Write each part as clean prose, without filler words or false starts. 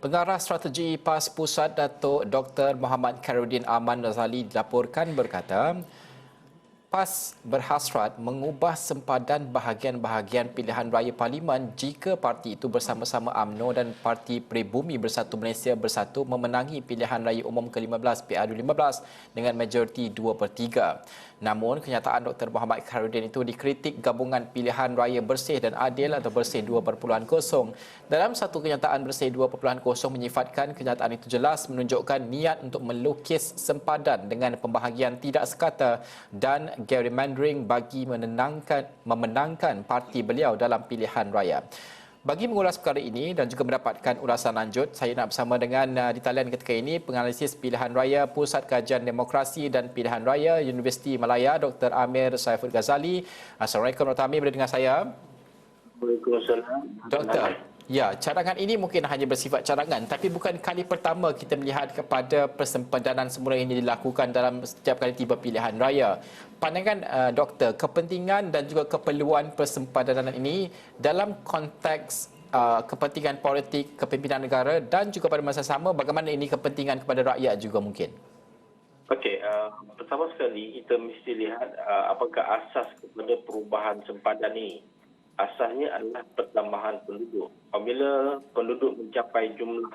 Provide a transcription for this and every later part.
Pengarah Strategi PAS Pusat Datuk Dr. Muhammad Khairuddin Aman Razali dilaporkan berkata, PAS berhasrat mengubah sempadan bahagian-bahagian pilihan raya parlimen jika parti itu bersama-sama UMNO dan Parti Peribumi Bersatu Malaysia Bersatu memenangi pilihan raya umum ke-15 PRU15 dengan majoriti 2/3. Namun, kenyataan Dr. Muhammad Khairuddin itu dikritik gabungan pilihan raya bersih dan adil atau bersih 2.0. Dalam satu kenyataan bersih 2.0 menyifatkan kenyataan itu jelas menunjukkan niat untuk melukis sempadan dengan pembahagian tidak sekata dan gerrymandering bagi memenangkan parti beliau dalam pilihan raya. Bagi mengulas perkara ini dan juga mendapatkan ulasan lanjut, saya nak bersama dengan di talian ketika ini penganalisis pilihan raya Pusat Kajian Demokrasi dan Pilihan Raya Universiti Malaya Dr. Amir Saiful Ghazali. Assalamualaikum Dr. Amir, berada dengan saya. Waalaikumsalam. Doktor, ya, cadangan ini mungkin hanya bersifat cadangan, tapi bukan kali pertama kita melihat kepada persempadan semula ini dilakukan dalam setiap kali tiba pilihan raya. Pandangan doktor, kepentingan dan juga keperluan persempadanan ini dalam konteks kepentingan politik, kepimpinan negara dan juga pada masa sama bagaimana ini kepentingan kepada rakyat juga mungkin? Okey, pertama sekali kita mesti lihat apakah asas kepada perubahan sempadan ini. Asasnya adalah pertambahan penduduk. Apabila penduduk mencapai jumlah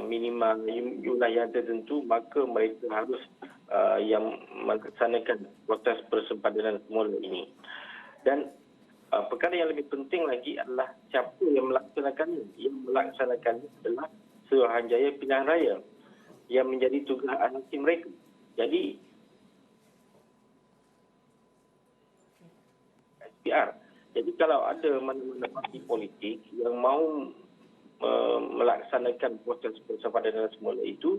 minimal jumlah yang tertentu, maka mereka harus yang melaksanakan proses persempadanan semula ini. Dan perkara yang lebih penting lagi adalah siapa yang melaksanakannya. Yang melaksanakannya adalah Suruhanjaya Pilihan Raya yang menjadi tugas asasi mereka. Jadi SPR. Jadi kalau ada mana-mana parti politik yang mahu melaksanakan proses persempadanan semula itu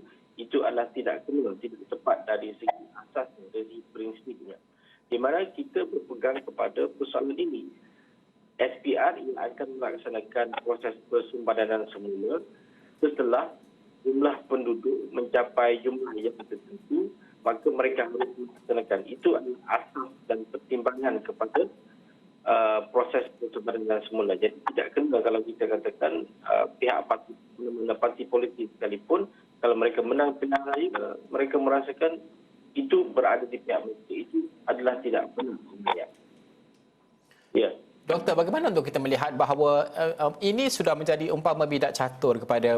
adalah tidak kena, tidak tepat dari segi asas, dari prinsipnya. Di mana kita berpegang kepada persoalan ini. SPR yang akan melaksanakan proses persempadanan semula setelah jumlah penduduk mencapai jumlah yang tertentu, maka mereka harus melaksanakan. Itu adalah asas dan pertimbangan kepada proses persempadanan semula. Jadi tidak kena kalau kita katakan pihak parti politik sekalipun, kalau mereka menang pilihan raya, mereka merasakan itu berada di pihak mereka. Itu adalah tidak benar sebenarnya. Ya. Doktor, bagaimana untuk kita melihat bahawa ini sudah menjadi umpama bidak catur kepada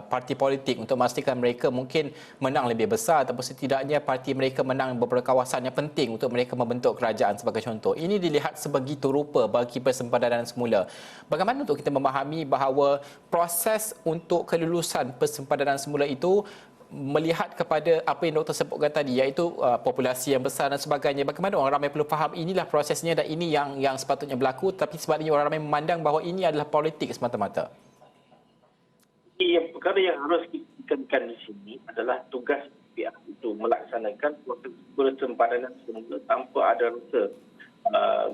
parti politik untuk memastikan mereka mungkin menang lebih besar ataupun setidaknya parti mereka menang beberapa kawasan yang penting untuk mereka membentuk kerajaan sebagai contoh. Ini dilihat sebegitu rupa bagi persempadanan semula. Bagaimana untuk kita memahami bahawa proses untuk kelulusan persempadanan semula itu melihat kepada apa yang doktor sebutkan tadi, iaitu populasi yang besar dan sebagainya. Bagaimana orang ramai perlu faham inilah prosesnya dan ini yang sepatutnya berlaku, tapi sebaliknya orang ramai memandang bahawa ini adalah politik semata-mata. Perkara yang harus ditekankan di sini adalah tugas pihak itu melaksanakan proses persempadanan semula tanpa ada rasa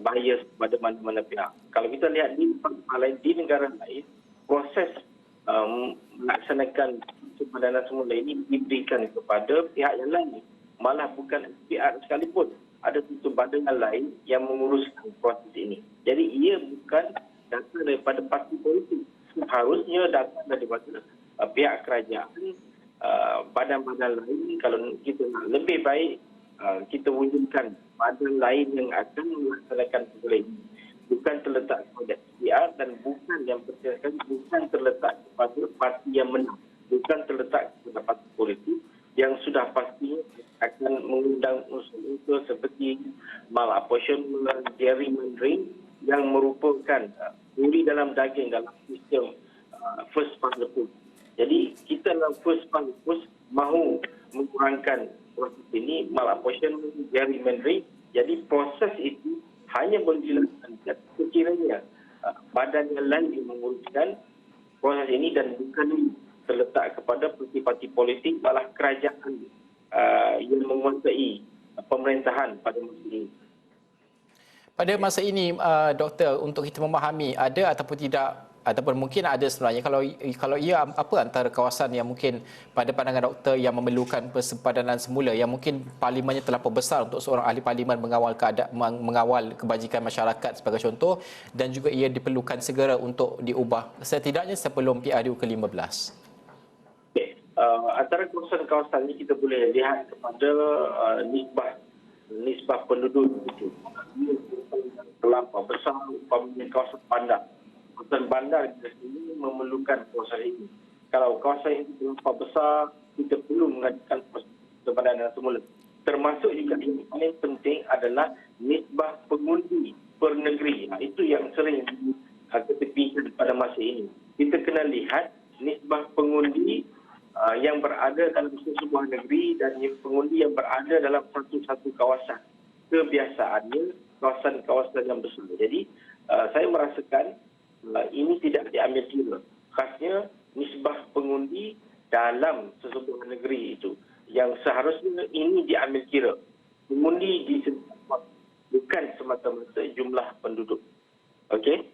bias pada mana-mana pihak. Kalau kita lihat di negara lain, proses melaksanakan persempadanan semula ini diberikan kepada pihak yang lain. Malah bukan SPR sekalipun. Ada satu badan yang lain yang menguruskan proses ini. Jadi ia bukan datang daripada parti politik. Seharusnya datang daripada pihak kerajaan, badan-badan lain. Kalau kita nak lebih baik, kita wujudkan badan lain yang akan melaksanakan perkara ini. Bukan terletak kepada SPR dan bukan yang percayakan, bukan terletak kepada parti yang menang. Bukan terletak kepada parti politik yang sudah pasti akan mengundang unsur-unsur seperti malapportionment, gerrymandering yang merupakan duri dalam daging dalam sistem first past the post. Jadi kita dalam first past the post mahu mengurangkan proses ini, malapportionment, gerrymandering. Jadi proses itu hanya boleh dilakukan sekiranya badan yang lain yang menguruskan proses ini dan bukan terletak kepada parti-parti politik, malah kerajaan yang menguasai pemerintahan pada masa ini. Pada masa ini, Doktor, untuk kita memahami ada ataupun tidak ataupun mungkin ada sebenarnya kalau ia apa antara kawasan yang mungkin pada pandangan doktor yang memerlukan persempadanan semula yang mungkin parlimennya terlampau besar untuk seorang ahli parlimen mengawal kebajikan masyarakat sebagai contoh, dan juga ia diperlukan segera untuk diubah setidaknya sebelum PRU ke-15. Antara kawasan-kawasan ini kita boleh lihat kepada nisbah penduduk itu. Terlampau besar umpamanya kawasan bandar. Kawasan bandar ini memerlukan kawasan ini. Kalau kawasan ini terlampau besar, kita perlu mengajukan persempadanan semula. Termasuk juga yang paling penting adalah nisbah pengundi per negeri. Itu yang sering ketepikan pada masa ini. Kita kena lihat nisbah pengundi yang berada dalam sebuah negeri dan pengundi yang berada dalam satu-satu kawasan. Kebiasaannya kawasan-kawasan yang besar. Jadi saya merasakan ini tidak diambil kira. Khasnya nisbah pengundi dalam sesebuah negeri itu yang seharusnya ini diambil kira. Pengundi di sebuah bukan semata-mata jumlah penduduk. Okey?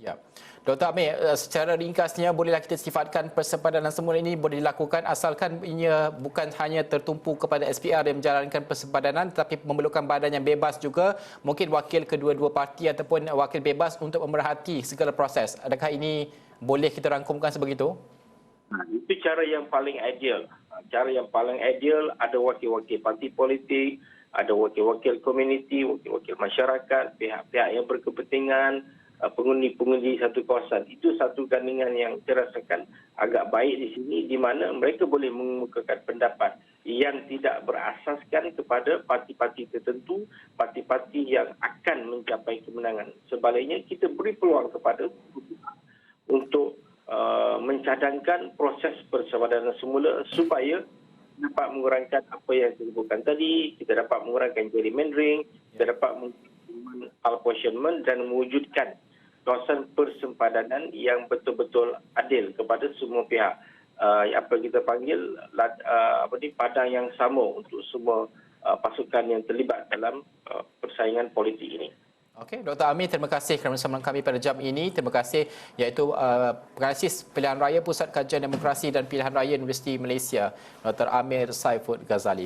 Ya. Dr. Amir, secara ringkasnya bolehlah kita sifatkan persempadanan semula ini boleh dilakukan asalkan ia bukan hanya tertumpu kepada SPR yang menjalankan persempadanan tetapi memerlukan badan yang bebas juga, mungkin wakil kedua-dua parti ataupun wakil bebas untuk memerhati segala proses. Adakah ini boleh kita rangkumkan sebegitu? Itu cara yang paling ideal. Cara yang paling ideal ada wakil-wakil parti politik, ada wakil-wakil komuniti, wakil-wakil masyarakat, pihak-pihak yang berkepentingan, pengundi-pengundi satu kawasan. Itu satu gandingan yang saya rasakan agak baik di sini, di mana mereka boleh mengemukakan pendapat yang tidak berasaskan kepada parti-parti tertentu, parti-parti yang akan mencapai kemenangan. Sebaliknya, kita beri peluang kepada untuk mencadangkan proses persempadanan semula supaya dapat mengurangkan apa yang saya sebutkan tadi, kita dapat mengurangkan gerrymandering, kita dapat mengurangkan apportionment dan mewujudkan kawasan persempadanan yang betul-betul adil kepada semua pihak. Apa kita panggil padang yang sama untuk semua pasukan yang terlibat dalam persaingan politik ini. Okey, Dr. Amir, terima kasih kerana bersama kami pada jam ini. Terima kasih iaitu Pengasas Pilihan Raya Pusat Kajian Demokrasi dan Pilihan Raya Universiti Malaysia, Dr. Amir Saiful Ghazali.